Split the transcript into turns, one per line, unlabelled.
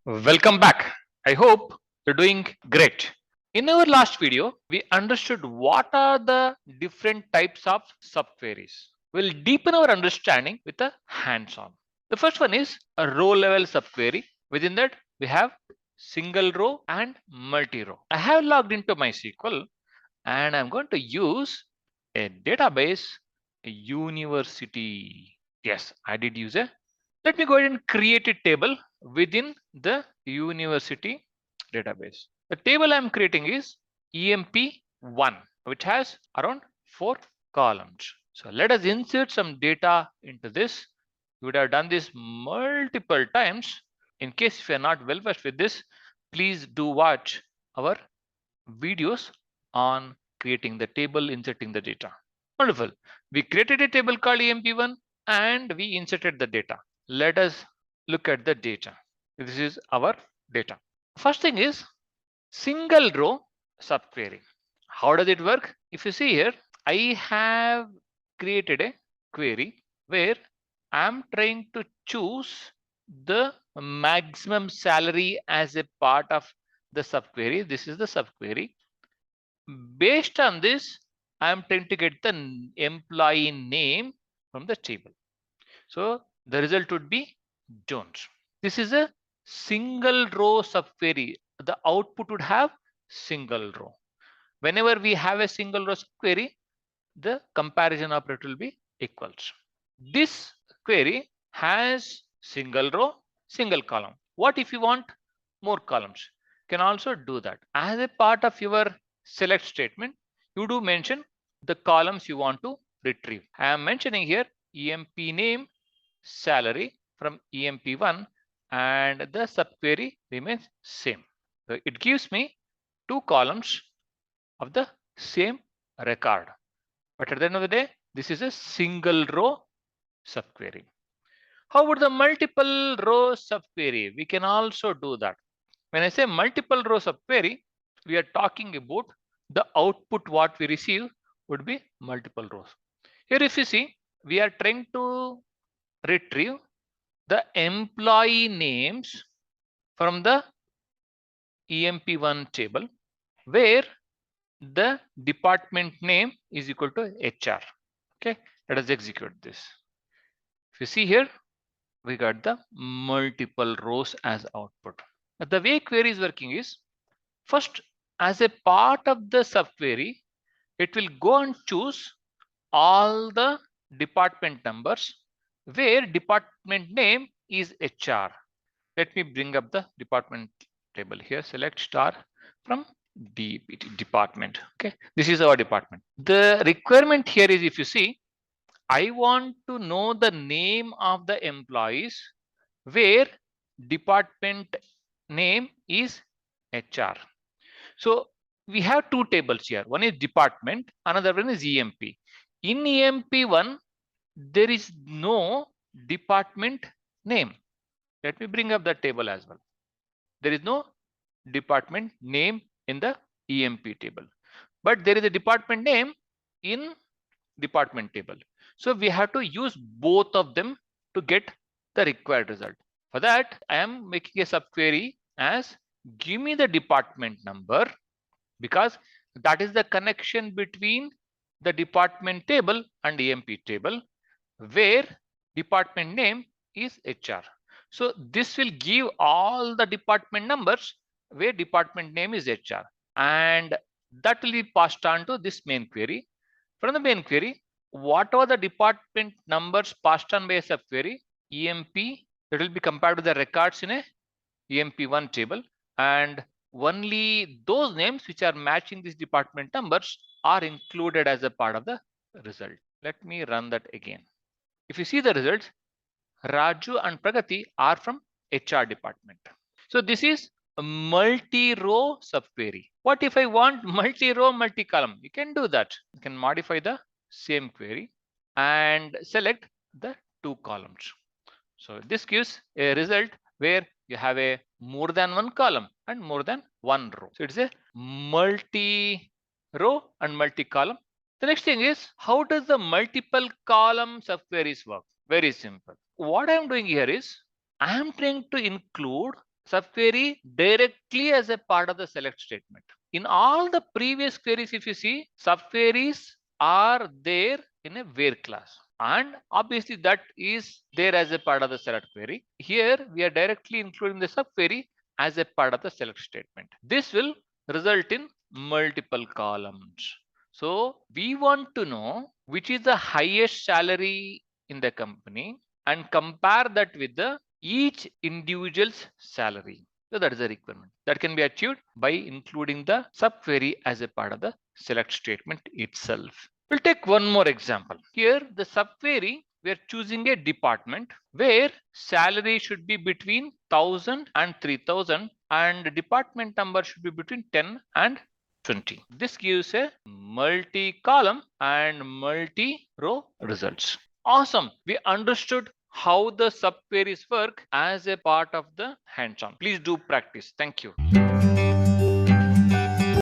Welcome back. I hope you're doing great. In our last video, we understood what are the different types of subqueries. We'll deepen our understanding with a hands-on. The first one is a row level subquery. Within that, we have single row and multi-row. I have logged into my SQL and I'm going to use a database, a university. Yes, I did use a. Let me go ahead and create a table within the university database. The table I'm creating is EMP1, which has around 4 columns. So let us insert some data into this. You would have done this multiple times. In case if you're not well versed with this, please do watch our videos on creating the table, inserting the data. Wonderful. We created a table called EMP1 and we inserted the data. Let us look at the data. This is our data. First thing is single row subquery. How does it work? If you see here, I have created a query where I'm trying to choose the maximum salary as a part of the subquery. This is the subquery. Based on this, I'm trying to get the employee name from the table. So the result would be Jones. This is a single row subquery. The output would have single row. Whenever we have a single row subquery, the comparison operator will be equals. This query has single row, single column. What if you want more columns? You can also do that. As a part of your select statement, you do mention the columns you want to retrieve. I am mentioning here EMP name, salary from EMP1, and the subquery remains same. So it gives me 2 columns of the same record. But at the end of the day, this is a single row subquery. How about the multiple row subquery? We can also do that. When I say multiple row subquery, we are talking about the output what we receive would be multiple rows. Here if you see, we are trying to retrieve the employee names from the EMP1 table where the department name is equal to HR. Okay, let us execute this. If you see here, we got the multiple rows as output. But the way query is working is, first, as a part of the subquery, it will go and choose all the department numbers where department name is HR. Let me bring up the department table here. Select star from DPT department. Okay, this is our department. The requirement here is, if you see, I want to know the name of the employees where department name is HR. So we have 2 tables here. One is department, another one is EMP. In EMP1, there is no department name. Let me bring up that table as well. There is no department name in the EMP table, but there is a department name in department table. So we have to use both of them to get the required result. For that, I am making a subquery as give me the department number, because that is the connection between the department table and EMP table where department name is HR. So this will give all the department numbers where department name is HR, and that will be passed on to this main query. From the main query, whatever the department numbers passed on by a subquery, EMP, that will be compared to the records in a EMP1 table, and only those names which are matching these department numbers are included as a part of the result. Let me run that again. If you see the results, Raju and Pragati are from HR department. So this is a multi-row subquery. What if I want multi-row, multi-column? You can do that. You can modify the same query and select the 2 columns. So this gives a result where you have a more than 1 column and more than 1 row. So it's a multi-row and multi-column. The next thing is, how does the multiple column subqueries work? Very simple. What I'm doing here is, I am trying to include subquery directly as a part of the select statement. In all the previous queries, if you see, subqueries are there in a where class. And obviously that is there as a part of the select query. Here we are directly including the subquery as a part of the select statement. This will result in multiple columns. So we want to know which is the highest salary in the company and compare that with the each individual's salary. So that is a requirement that can be achieved by including the subquery as a part of the select statement itself. We'll take one more example. Here the subquery, we are choosing a department where salary should be between 1000 and 3000 and department number should be between 10 and 20. This gives a multi-column and multi-row results. Awesome. We understood how the subqueries work as a part of the hands-on. Please do practice. Thank you.